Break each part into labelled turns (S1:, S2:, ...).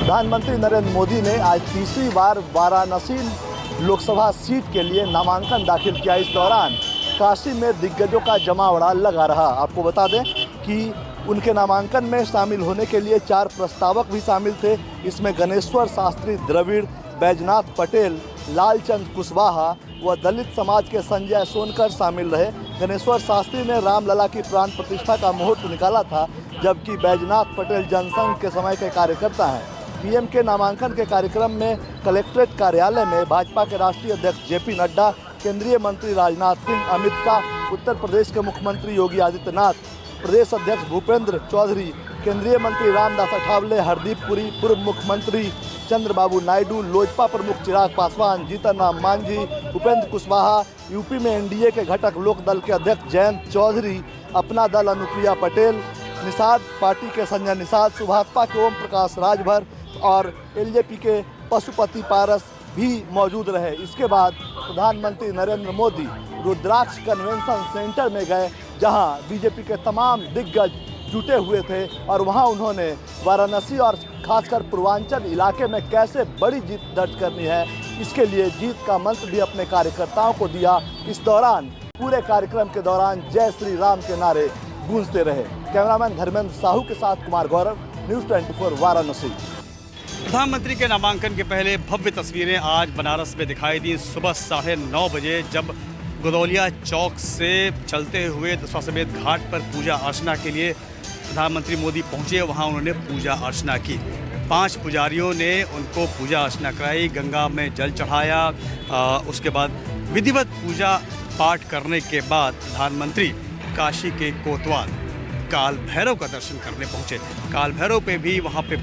S1: प्रधानमंत्री नरेंद्र मोदी ने आज तीसरी बार वाराणसी लोकसभा सीट के लिए नामांकन दाखिल किया। इस दौरान काशी में दिग्गजों का जमावड़ा लगा रहा। आपको बता दें कि उनके नामांकन में शामिल होने के लिए 4 प्रस्तावक भी शामिल थे। इसमें गणेश्वर शास्त्री द्रविड़, बैजनाथ पटेल, लालचंद कुशवाहा व दलित समाज के संजय सोनकर शामिल रहे। गणेश्वर शास्त्री ने रामलला की प्राण प्रतिष्ठा का मुहूर्त निकाला था, जबकि बैजनाथ पटेल जनसंघ के समय के कार्यकर्ता हैं। पीएम के नामांकन के कार्यक्रम में कलेक्ट्रेट कार्यालय में भाजपा के राष्ट्रीय अध्यक्ष जेपी नड्डा, केंद्रीय मंत्री राजनाथ सिंह, अमित शाह, उत्तर प्रदेश के मुख्यमंत्री योगी आदित्यनाथ, प्रदेश अध्यक्ष भूपेंद्र चौधरी, केंद्रीय मंत्री रामदास अठावले, हरदीप पुरी, पूर्व मुख्यमंत्री चंद्रबाबू नायडू, लोजपा प्रमुख चिराग पासवान, जीतन राम मांझी, उपेंद्र कुशवाहा, यूपी में एनडीए के घटक लोक दल के अध्यक्ष जयंत चौधरी, अपना दल अनुप्रिया पटेल, निषाद पार्टी के संजय निषाद, सुभाषपा के ओम प्रकाश राजभर और एलजेपी के पशुपति पारस भी मौजूद रहे। इसके बाद प्रधानमंत्री नरेंद्र मोदी रुद्राक्ष कन्वेंशन सेंटर में गए, जहां बीजेपी के तमाम दिग्गज जुटे हुए थे और वहां उन्होंने वाराणसी और खासकर पूर्वांचल इलाके में कैसे बड़ी जीत दर्ज करनी है, इसके लिए जीत का मंत्र भी अपने कार्यकर्ताओं को दिया। इस दौरान पूरे कार्यक्रम के दौरान जय श्री राम के नारे गूंजते रहे। कैमरामैन धर्मेंद्र साहू के साथ कुमार गौरव, न्यूज़ 24 वाराणसी।
S2: प्रधानमंत्री के नामांकन के पहले भव्य तस्वीरें आज बनारस में दिखाई दी। सुबह 9:30 बजे जब गोदौलिया चौक से चलते हुए दशाश्वमेध घाट पर पूजा अर्चना के लिए प्रधानमंत्री मोदी पहुंचे, वहां उन्होंने पूजा अर्चना की। 5 पुजारियों ने उनको पूजा अर्चना कराई, गंगा में जल चढ़ाया। उसके बाद विधिवत पूजा पाठ करने के बाद प्रधानमंत्री काशी के कोतवाल काल भैरव का दर्शन करने पहुंचे। काल भैरव पे भी वहाँ पे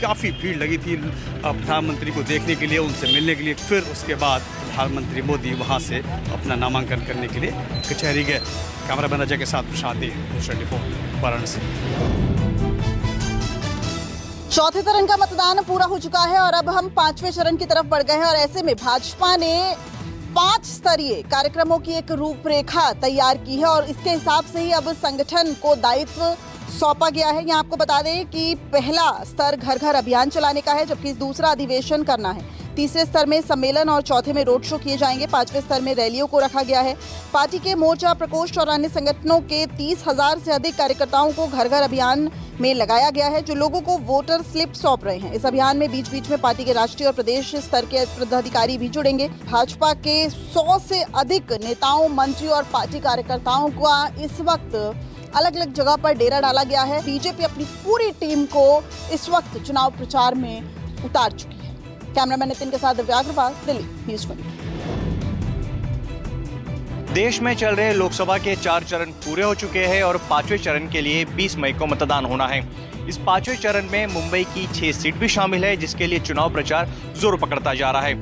S2: काफ़ी भीड़ लगी थी प्रधानमंत्री को देखने के लिए, उनसे मिलने के लिए। फिर उसके बाद प्रधानमंत्री मोदी वहाँ से अपना नामांकन करने के लिए कचहरी गए। कैमरामैन अजय के साथ प्रशांति, न्यूज़ 24 वाराणसी।
S3: चौथे चरण का मतदान पूरा हो चुका है और अब हम 5वें चरण की तरफ बढ़ गए हैं और ऐसे में भाजपा ने 5 स्तरीय कार्यक्रमों की एक रूपरेखा तैयार की है और इसके हिसाब से ही अब संगठन को दायित्व सौंपा गया है। यहाँ आपको बता दें कि पहला स्तर घर घर अभियान चलाने का है, जबकि दूसरा अधिवेशन करना है। तीसरे स्तर में सम्मेलन और चौथे में रोड शो किए जाएंगे। 5वें स्तर में रैलियों को रखा गया है। पार्टी के मोर्चा, प्रकोष्ठ और अन्य संगठनों के 30,000 से अधिक कार्यकर्ताओं को घर घर अभियान में लगाया गया है, जो लोगों को वोटर स्लिप सौंप रहे हैं। इस अभियान में बीच बीच में पार्टी के राष्ट्रीय और प्रदेश स्तर के पदाधिकारी भी जुड़ेंगे। भाजपा के 100 से अधिक नेताओं, मंत्री और पार्टी कार्यकर्ताओं का इस वक्त अलग अलग जगह पर डेरा डाला गया है। बीजेपी अपनी पूरी टीम को इस वक्त चुनाव प्रचार में उतार चुकी है। कैमरामैन नितिन के साथ दिव्या अग्रवाल, दिल्ली, न्यूज़ 24।
S4: देश में चल रहे लोकसभा के 4 चरण पूरे हो चुके हैं और 5वें चरण के लिए 20 मई को मतदान होना है। इस 5वें चरण में मुंबई की 6 सीट भी शामिल है, जिसके लिए चुनाव प्रचार जोर पकड़ता जा रहा है।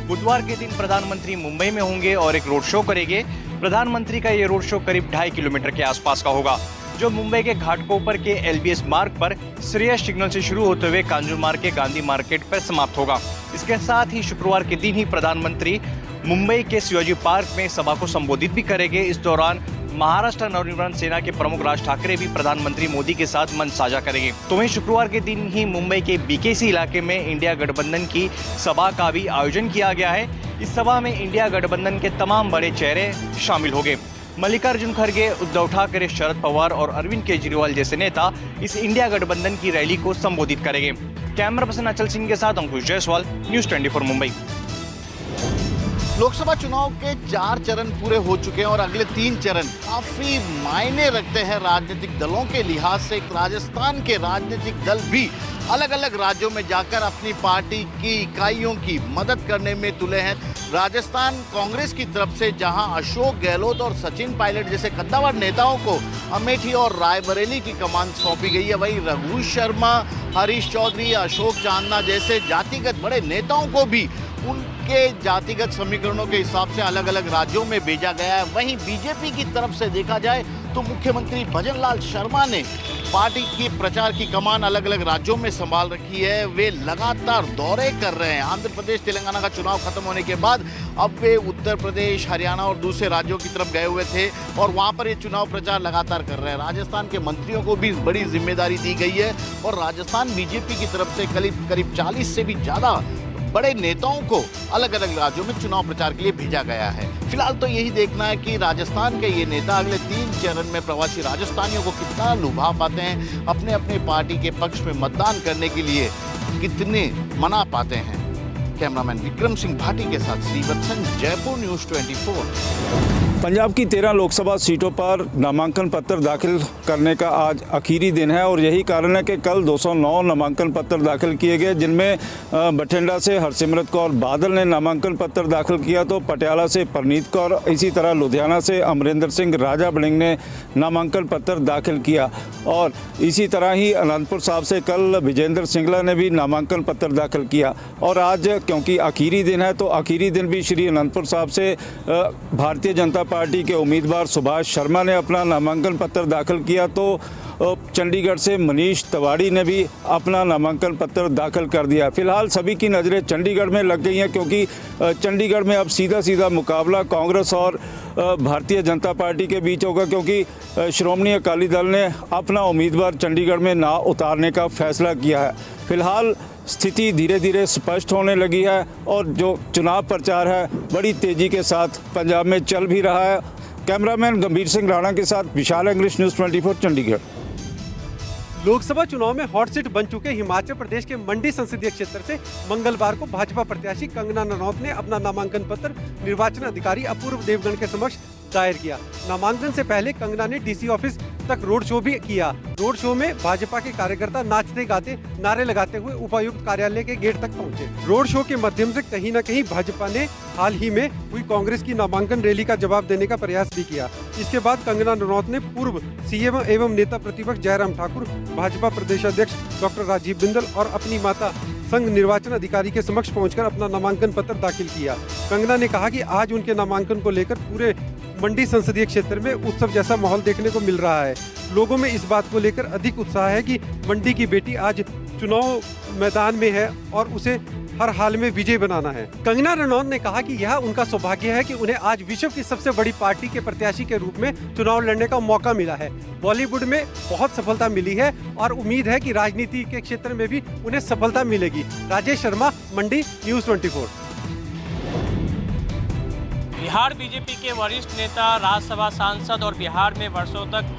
S4: बुधवार के दिन प्रधानमंत्री मुंबई में होंगे और एक रोड शो करेंगे। प्रधानमंत्री का ये रोड शो करीब 2.5 किलोमीटर के आसपास का होगा, जो मुंबई के घाटकोपर के LBS मार्ग पर श्रेयस सिग्नल से शुरू होते हुए कांजूर मार्ग के गांधी मार्केट पर समाप्त होगा। इसके साथ ही शुक्रवार के दिन ही प्रधानमंत्री मुंबई के शिवाजी पार्क में सभा को संबोधित भी करेंगे। इस दौरान महाराष्ट्र नवनिर्माण सेना के प्रमुख राज ठाकरे भी प्रधानमंत्री मोदी के साथ मंच साझा करेंगे। तो वहीं शुक्रवार के दिन ही मुंबई के BKC इलाके में इंडिया गठबंधन की सभा का भी आयोजन किया गया है। इस सभा में इंडिया गठबंधन के तमाम बड़े चेहरे शामिल होंगे। मल्लिकार्जुन खड़गे, उद्धव ठाकरे, शरद पवार और अरविंद केजरीवाल जैसे नेता इस इंडिया गठबंधन की रैली को संबोधित करेंगे। कैमरा पर्सन अचल सिंह के साथ अंकुश जायसवाल, न्यूज़ 24 मुंबई।
S5: लोकसभा चुनाव के 4 चरण पूरे हो चुके हैं और अगले 3 चरण काफी मायने रखते हैं राजनीतिक दलों के लिहाज से। राजस्थान के राजनीतिक दल भी अलग अलग राज्यों में जाकर अपनी पार्टी की इकाइयों की मदद करने में तुले हैं। राजस्थान कांग्रेस की तरफ से जहां अशोक गहलोत और सचिन पायलट जैसे कद्दावर नेताओं को अमेठी और रायबरेली की कमान सौंपी गई है, वहीं रघु शर्मा, हरीश चौधरी, अशोक चांदना जैसे जातिगत बड़े नेताओं को भी उनके जातिगत समीकरणों के हिसाब से अलग अलग राज्यों में भेजा गया है। वहीं बीजेपी की तरफ से देखा जाए तो मुख्यमंत्री भजन लाल शर्मा ने पार्टी की प्रचार की कमान अलग अलग राज्यों में संभाल रखी है। वे लगातार दौरे कर रहे हैं। आंध्र प्रदेश तेलंगाना का चुनाव खत्म होने के बाद अब वे उत्तर प्रदेश, हरियाणा और दूसरे राज्यों की तरफ गए हुए थे और वहां पर ये चुनाव प्रचार लगातार कर रहे हैं। राजस्थान के मंत्रियों को भी बड़ी जिम्मेदारी दी गई है और राजस्थान बीजेपी की तरफ से करीब 40 से भी ज्यादा बड़े नेताओं को अलग अलग राज्यों में चुनाव प्रचार के लिए भेजा गया है। फिलहाल तो यही देखना है कि राजस्थान के ये नेता अगले 3 चरण में प्रवासी राजस्थानियों को कितना लुभा पाते हैं, अपने अपने पार्टी के पक्ष में मतदान करने के लिए कितने मना पाते हैं। कैमरामैन विक्रम सिंह भाटी के साथ श्रीवत्सन, जयपुर न्यूज़ 24।
S6: पंजाब की 13 लोकसभा सीटों पर नामांकन पत्र दाखिल करने का आज आखिरी दिन है और यही कारण है कि कल 209 नामांकन पत्र दाखिल किए गए, जिनमें बठिंडा से हरसिमरत कौर बादल ने नामांकन पत्र दाखिल किया तो पटियाला से परनीत कौर, इसी तरह लुधियाना से अमरिंदर सिंह राजा बड़िंग ने नामांकन पत्र दाखिल किया और इसी तरह ही अनंतपुर साहब से कल विजेंद्र सिंगला ने भी नामांकन पत्र दाखिल किया। और आज क्योंकि आखिरी दिन है तो आखिरी दिन भी श्री अनंतपुर साहब से भारतीय जनता पार्टी के उम्मीदवार सुभाष शर्मा ने अपना नामांकन पत्र दाखिल किया तो चंडीगढ़ से मनीष तिवाड़ी ने भी अपना नामांकन पत्र दाखिल कर दिया। फिलहाल सभी की नज़रें चंडीगढ़ में लग गई हैं क्योंकि चंडीगढ़ में अब सीधा मुकाबला कांग्रेस और भारतीय जनता पार्टी के बीच होगा, क्योंकि श्रोमणी अकाली दल ने अपना उम्मीदवार चंडीगढ़ में ना उतारने का फैसला किया है। फिलहाल स्थिति धीरे धीरे स्पष्ट होने लगी है और जो चुनाव प्रचार है बड़ी तेज़ी के साथ पंजाब में चल भी रहा है। कैमरामैन गंभीर सिंह राणा के साथ विशाल इंग्लिश न्यूज़ 24 चंडीगढ़।
S7: लोकसभा चुनाव में हॉट सीट बन चुके हिमाचल प्रदेश के मंडी संसदीय क्षेत्र से मंगलवार को भाजपा प्रत्याशी कंगना रनौत ने अपना नामांकन पत्र निर्वाचन अधिकारी अपूर्व देवगन के समक्ष दायर किया। नामांकन से पहले कंगना ने डीसी ऑफिस तक रोड शो भी किया। रोड शो में भाजपा के कार्यकर्ता नाचते गाते नारे लगाते हुए उपायुक्त कार्यालय के गेट तक पहुंचे। रोड शो के माध्यम से कहीं न कहीं भाजपा ने हाल ही में हुई कांग्रेस की नामांकन रैली का जवाब देने का प्रयास भी किया। इसके बाद कंगना रनौत ने पूर्व सीएम एवं नेता प्रतिपक्ष जयराम ठाकुर, भाजपा प्रदेश अध्यक्ष डॉक्टर राजीव बिंदल और अपनी माता संघ निर्वाचन अधिकारी के समक्ष पहुंचकर अपना नामांकन पत्र दाखिल किया। कंगना ने कहा कि आज उनके नामांकन को लेकर पूरे मंडी संसदीय क्षेत्र में उत्सव जैसा माहौल देखने को मिल रहा है। लोगों में इस बात को लेकर अधिक उत्साह है कि मंडी की बेटी आज चुनाव मैदान में है और उसे हर हाल में विजय बनाना है। कंगना रनौत ने कहा कि यह उनका सौभाग्य है कि उन्हें आज विश्व की सबसे बड़ी पार्टी के प्रत्याशी के रूप में चुनाव लड़ने का मौका मिला है। बॉलीवुड में बहुत सफलता मिली है और उम्मीद है कि राजनीति के क्षेत्र में भी उन्हें सफलता मिलेगी। राजेश शर्मा, मंडी, न्यूज़ 24।
S8: बिहार बीजेपी के वरिष्ठ नेता, राज्यसभा सांसद और बिहार में वर्षों तक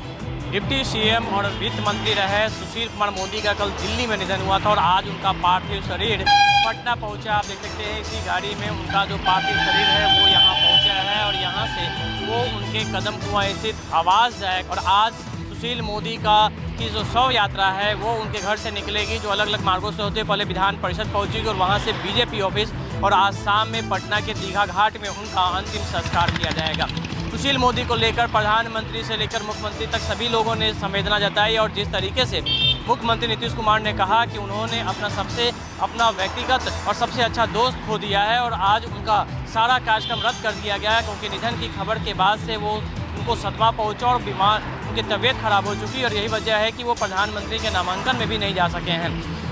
S8: डिप्टी सीएम और वित्त मंत्री रहे सुशील कुमार मोदी का कल दिल्ली में निधन हुआ था और आज उनका पार्थिव शरीर पटना पहुंचा। आप देख सकते हैं इसी गाड़ी में उनका जो पार्थिव शरीर है वो यहाँ पहुंचा है और यहाँ से वो उनके कदम कुआं स्थित आवास जाएगा। और आज सुशील मोदी की जो शव यात्रा है वो उनके घर से निकलेगी, जो अलग अलग मार्गों से होते पहले विधान परिषद पहुंचेगी और वहाँ से बीजेपी ऑफिस और आज शाम में पटना के दीघा घाट में उनका अंतिम संस्कार किया जाएगा। सुशील मोदी को लेकर प्रधानमंत्री से लेकर मुख्यमंत्री तक सभी लोगों ने संवेदना जताई और जिस तरीके से मुख्यमंत्री नीतीश कुमार ने कहा कि उन्होंने अपना व्यक्तिगत और सबसे अच्छा दोस्त खो दिया है और आज उनका सारा कार्यक्रम रद्द कर दिया गया है, क्योंकि निधन की खबर के बाद से उनको सदमा पहुंचा और बीमार उनकी तबीयत खराब हो चुकी और यही वजह है कि वो प्रधानमंत्री के नामांकन में भी नहीं जा सके हैं।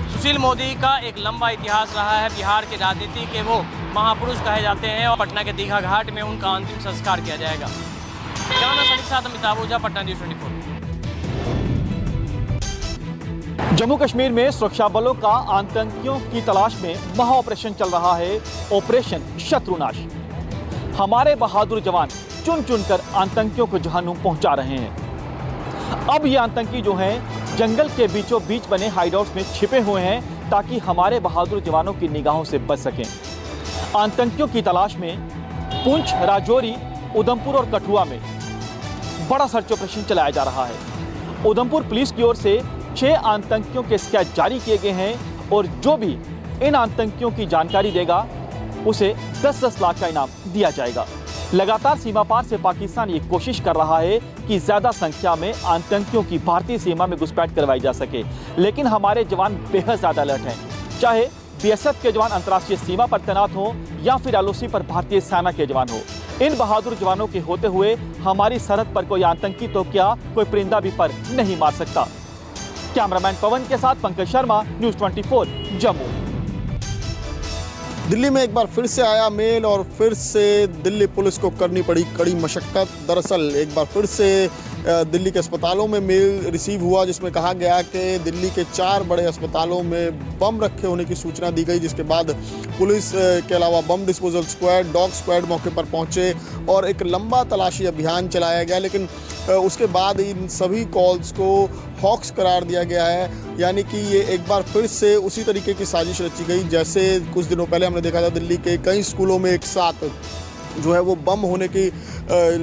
S8: सुशील मोदी का एक लंबा इतिहास रहा है। बिहार की राजनीति के वो महापुरुष कहे जाते हैं और पटना के दीघा घाट में उनका अंतिम संस्कार किया जाएगा। अमिताभ ओझा, पटना न्यूज़ 24।
S9: जम्मू कश्मीर में सुरक्षा बलों का आतंकियों की तलाश में महा ऑपरेशन चल रहा है, ऑपरेशन शत्रुनाश। हमारे बहादुर जवान चुन चुनकर आतंकियों को जहानुम पहुंचा रहे हैं। अब ये आतंकी जो हैं जंगल के बीचों बीच बने हाइडआउट्स में छिपे हुए हैं ताकि हमारे बहादुर जवानों की निगाहों से बच सकें। आतंकियों की तलाश में पुंछ, राजौरी, उधमपुर और कठुआ में बड़ा सर्च ऑपरेशन चलाया जा रहा है। उधमपुर पुलिस की ओर से 6 आतंकियों के स्केच जारी किए गए हैं और जो भी इन आतंकियों की जानकारी देगा उसे 10-10 लाख का इनाम दिया जाएगा। लगातार सीमा पार से पाकिस्तान ये कोशिश कर रहा है कि ज्यादा संख्या में आतंकियों की भारतीय सीमा में घुसपैठ करवाई जा सके, लेकिन हमारे जवान बेहद ज्यादा अलर्ट हैं। चाहे बीएसएफ के जवान अंतर्राष्ट्रीय सीमा पर तैनात हो या फिर एलओसी पर भारतीय सेना के जवान हो, इन बहादुर जवानों के होते हुए हमारी सरहद पर कोई आतंकी तो क्या, कोई परिंदा भी पर नहीं मार सकता। कैमरामैन पवन के साथ पंकज शर्मा, न्यूज़ 24, जम्मू।
S10: दिल्ली में एक बार फिर से आया मेल और फिर से दिल्ली पुलिस को करनी पड़ी कड़ी मशक्कत। दरअसल एक बार फिर से दिल्ली के अस्पतालों में मेल रिसीव हुआ जिसमें कहा गया कि दिल्ली के 4 बड़े अस्पतालों में बम रखे होने की सूचना दी गई, जिसके बाद पुलिस के अलावा bomb disposal squad, dog squad मौके पर पहुंचे और एक लंबा तलाशी अभियान चलाया गया। लेकिन उसके बाद इन सभी कॉल्स को हॉक्स करार दिया गया है, यानी कि ये एक बार फिर से उसी तरीके की साजिश रची गई जैसे कुछ दिनों पहले हमने देखा था दिल्ली के कई स्कूलों में एक साथ जो है वो बम होने की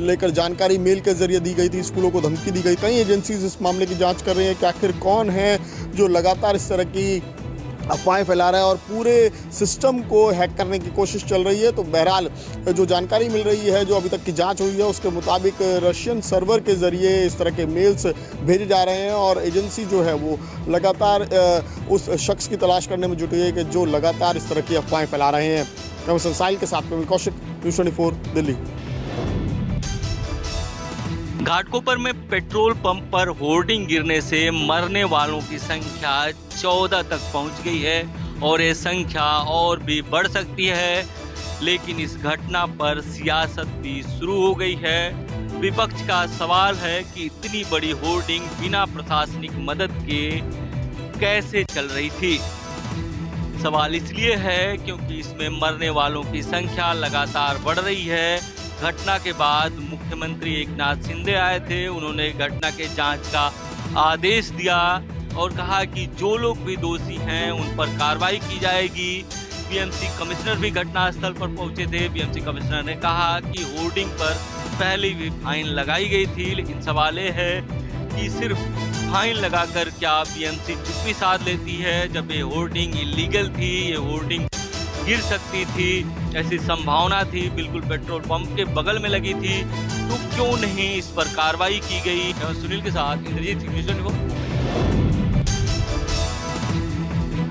S10: लेकर जानकारी मेल के जरिए दी गई थी, स्कूलों को धमकी दी गई। कई एजेंसीज इस मामले की जांच कर रही हैं कि आखिर कौन है जो लगातार इस तरह की अफवाहें फैला रहा है और पूरे सिस्टम को हैक करने की कोशिश चल रही है। तो बहरहाल जो जानकारी मिल रही है, जो अभी तक की जांच हुई है, उसके मुताबिक रशियन सर्वर के ज़रिए इस तरह के मेल्स भेजे जा रहे हैं और एजेंसी जो है वो लगातार उस शख्स की तलाश करने में जुटी है कि जो लगातार इस तरह की अफवाहें फैला रहे हैं। कमिश्नर साहिल के साथ में कौशिक, न्यूज़ 24, दिल्ली।
S11: घाटकोपर में पेट्रोल पंप पर होर्डिंग गिरने से मरने वालों की संख्या 14 तक पहुंच गई है और ये संख्या और भी बढ़ सकती है। लेकिन इस घटना पर सियासत भी शुरू हो गई है। विपक्ष का सवाल है कि इतनी बड़ी होर्डिंग बिना प्रशासनिक मदद के कैसे चल रही थी। सवाल इसलिए है क्योंकि इसमें मरने वालों की संख्या लगातार बढ़ रही है। घटना के बाद मुख्यमंत्री एकनाथ शिंदे आए थे, उन्होंने घटना के जांच का आदेश दिया और कहा कि जो लोग भी दोषी हैं उन पर कार्रवाई की जाएगी। बीएमसी कमिश्नर भी घटनास्थल पर पहुंचे थे। बीएमसी कमिश्नर ने कहा कि होर्डिंग पर पहले भी फाइन लगाई गई थी, लेकिन सवाल ये है कि सिर्फ फाइन लगाकर क्या बीएमसी चुप्पी साध लेती है, जब ये होर्डिंग इलीगल थी, ये होर्डिंग गिर सकती थी, ऐसी संभावना थी, बिल्कुल पेट्रोल पंप के बगल में लगी थी, तो क्यों नहीं इस पर कार्रवाई की गई। सुनील के साथ इंद्रजीत सिंह।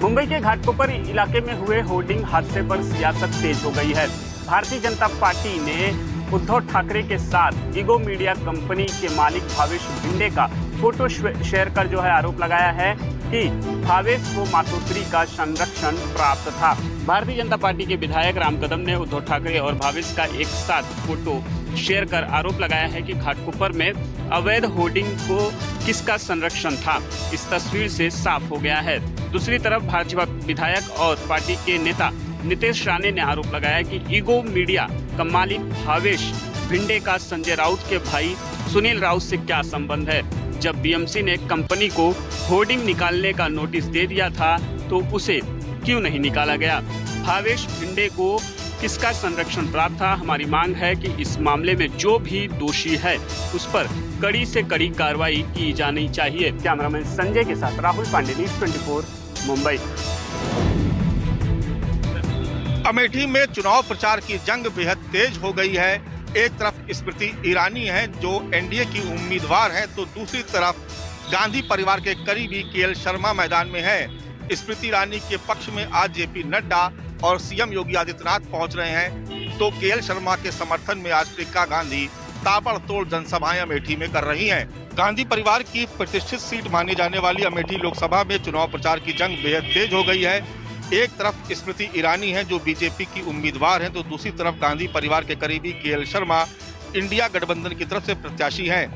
S12: मुंबई के घाटकोपर इलाके में हुए होर्डिंग हादसे पर सियासत तेज हो गई है। भारतीय जनता पार्टी ने उद्धव ठाकरे के साथ ईगो मीडिया कंपनी के मालिक भावेश भिंडे का फोटो शेयर कर जो है आरोप लगाया है कि भावेश को मातोश्री का संरक्षण प्राप्त था। भारतीय जनता पार्टी के विधायक राम कदम ने उद्धव ठाकरे और भावेश का एक साथ फोटो शेयर कर आरोप लगाया है कि घाटकोपर में अवैध होर्डिंग को किसका संरक्षण था, इस तस्वीर से साफ हो गया है। दूसरी तरफ भाजपा विधायक और पार्टी के नेता नितेश राणे ने आरोप लगाया कि ईगो मीडिया का मालिक भावेश भिंडे का संजय राउत के भाई सुनील राउत से क्या संबंध है। जब बीएमसी ने कंपनी को होर्डिंग निकालने का नोटिस दे दिया था तो उसे क्यों नहीं निकाला गया। भावेश भिंडे को किसका संरक्षण प्राप्त था। हमारी मांग है कि इस मामले में जो भी दोषी है उस पर कड़ी से कड़ी कार्रवाई की जानी चाहिए। कैमरामैन संजय के साथ राहुल पांडे, न्यूज़ 24, मुंबई।
S13: अमेठी में चुनाव प्रचार की जंग बेहद तेज हो गई है। एक तरफ स्मृति ईरानी है जो एनडीए की उम्मीदवार है, तो दूसरी तरफ गांधी परिवार के करीबी केएल शर्मा मैदान में है। स्मृति ईरानी के पक्ष में आज जेपी नड्डा और सीएम योगी आदित्यनाथ पहुंच रहे हैं, तो केएल शर्मा के समर्थन में आज प्रियंका गांधी ताबड़तोड़ जनसभाएं अमेठी में कर रही हैं। गांधी परिवार की प्रतिष्ठित सीट मानी जाने वाली अमेठी लोकसभा में चुनाव प्रचार की जंग बेहद तेज हो गई है। एक तरफ स्मृति ईरानी है जो बीजेपी की उम्मीदवार हैं, तो दूसरी तरफ गांधी परिवार के करीबी केएल शर्मा इंडिया गठबंधन की तरफ से प्रत्याशी हैं।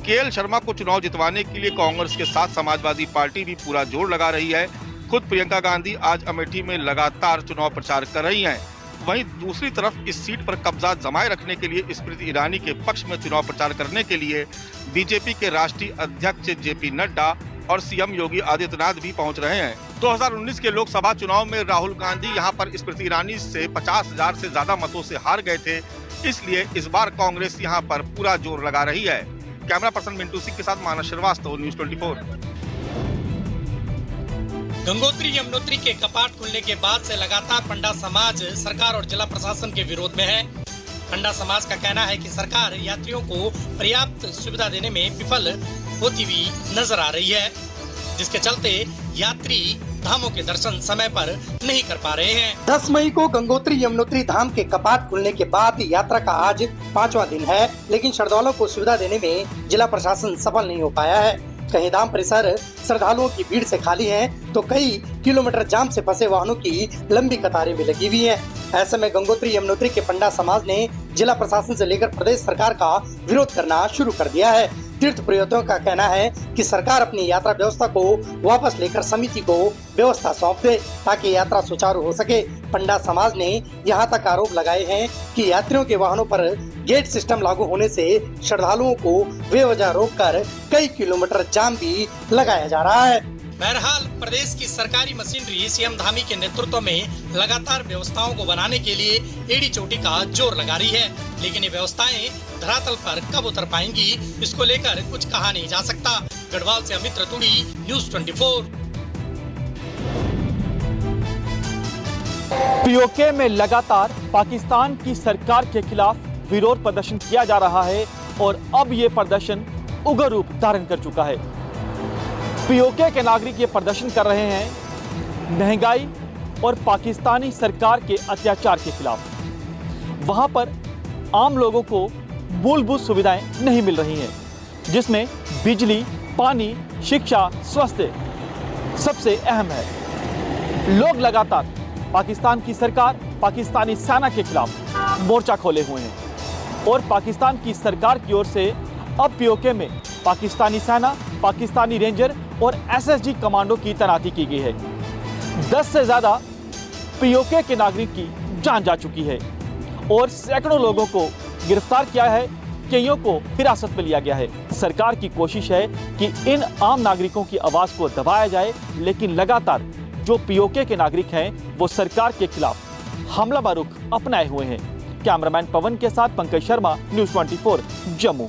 S13: केएल शर्मा को चुनाव जितवाने के लिए कांग्रेस के साथ समाजवादी पार्टी भी पूरा जोर लगा रही है। खुद प्रियंका गांधी आज अमेठी में लगातार चुनाव प्रचार कर रही हैं। वहीं दूसरी तरफ इस सीट पर कब्जा जमाए रखने के लिए स्मृति ईरानी के पक्ष में चुनाव प्रचार करने के लिए बीजेपी के राष्ट्रीय अध्यक्ष जेपी नड्डा और सीएम योगी आदित्यनाथ भी पहुंच रहे हैं। 2019 के लोकसभा चुनाव में राहुल गांधी यहां पर स्मृति ईरानी से 50,000 से ज्यादा मतों से हार गए थे, इसलिए इस बार कांग्रेस यहां पर पूरा जोर लगा रही है। कैमरा पर्सन मिंटू सिंह के साथ मानस श्रीवास्तव, न्यूज़ 24।
S14: गंगोत्री यमुनोत्री के कपाट खुलने के बाद से लगातार पंडा समाज सरकार और जिला प्रशासन के विरोध में है। पंडा समाज का कहना है कि सरकार यात्रियों को पर्याप्त सुविधा देने में विफल होती हुई नजर आ रही है, जिसके चलते यात्री धामों के दर्शन समय पर नहीं कर पा रहे हैं।
S15: 10 मई को गंगोत्री यमुनोत्री धाम के कपाट खुलने के बाद यात्रा का आज 5वां दिन है, लेकिन श्रद्धालुओं को सुविधा देने में जिला प्रशासन सफल नहीं हो पाया है। कहीं धाम परिसर श्रद्धालुओं की भीड़ से खाली है, तो कई किलोमीटर जाम से फंसे वाहनों की लंबी कतारें भी लगी हुई हैं। ऐसे में गंगोत्री यमुनोत्री के पंडा समाज ने जिला प्रशासन से लेकर प्रदेश सरकार का विरोध करना शुरू कर दिया है। तीर्थ प्रयोजकों का कहना है कि सरकार अपनी यात्रा व्यवस्था को वापस लेकर समिति को व्यवस्था सौंप दे, ताकि यात्रा सुचारू हो सके। पंडा समाज ने यहां तक आरोप लगाए हैं कि यात्रियों के वाहनों पर गेट सिस्टम लागू होने से श्रद्धालुओं को बेवजह रोककर कई किलोमीटर जाम भी लगाया जा रहा है।
S14: बहरहाल प्रदेश की सरकारी मशीनरी सीएम धामी के नेतृत्व में लगातार व्यवस्थाओं को बनाने के लिए एड़ी चोटी का जोर लगा रही है, लेकिन ये व्यवस्थाएं धरातल पर कब उतर पाएंगी, इसको लेकर कुछ कहा नहीं जा सकता। गढ़वाल से अमित रतूड़ी, न्यूज़ 24।
S9: पीओके में लगातार पाकिस्तान की सरकार के खिलाफ विरोध प्रदर्शन किया जा रहा है और अब ये प्रदर्शन उग्र रूप धारण कर चुका है। पीओके के नागरिक ये प्रदर्शन कर रहे हैं महंगाई और पाकिस्तानी सरकार के अत्याचार के खिलाफ। वहां पर आम लोगों को मूलभूत सुविधाएं नहीं मिल रही हैं, जिसमें बिजली, पानी, शिक्षा, स्वास्थ्य सबसे अहम है। लोग लगातार पाकिस्तान की सरकार, पाकिस्तानी सेना के खिलाफ मोर्चा खोले हुए हैं और पाकिस्तान की सरकार की ओर से अब पीओके में पाकिस्तानी सेना, पाकिस्तानी रेंजर और एसएसजी कमांडो की तैनाती की गई है। 10 से ज्यादा पीओके के नागरिक की जान जा चुकी है और सैकड़ों लोगों को गिरफ्तार किया है, कईयों को हिरासत में लिया गया है। सरकार की कोशिश है कि इन आम नागरिकों की आवाज को दबाया जाए, लेकिन लगातार जो पीओके के नागरिक हैं वो सरकार के खिलाफ हमला बारूद अपनाए हुए हैं। कैमरामैन पवन के साथ पंकज शर्मा, न्यूज़ 24 जम्मू।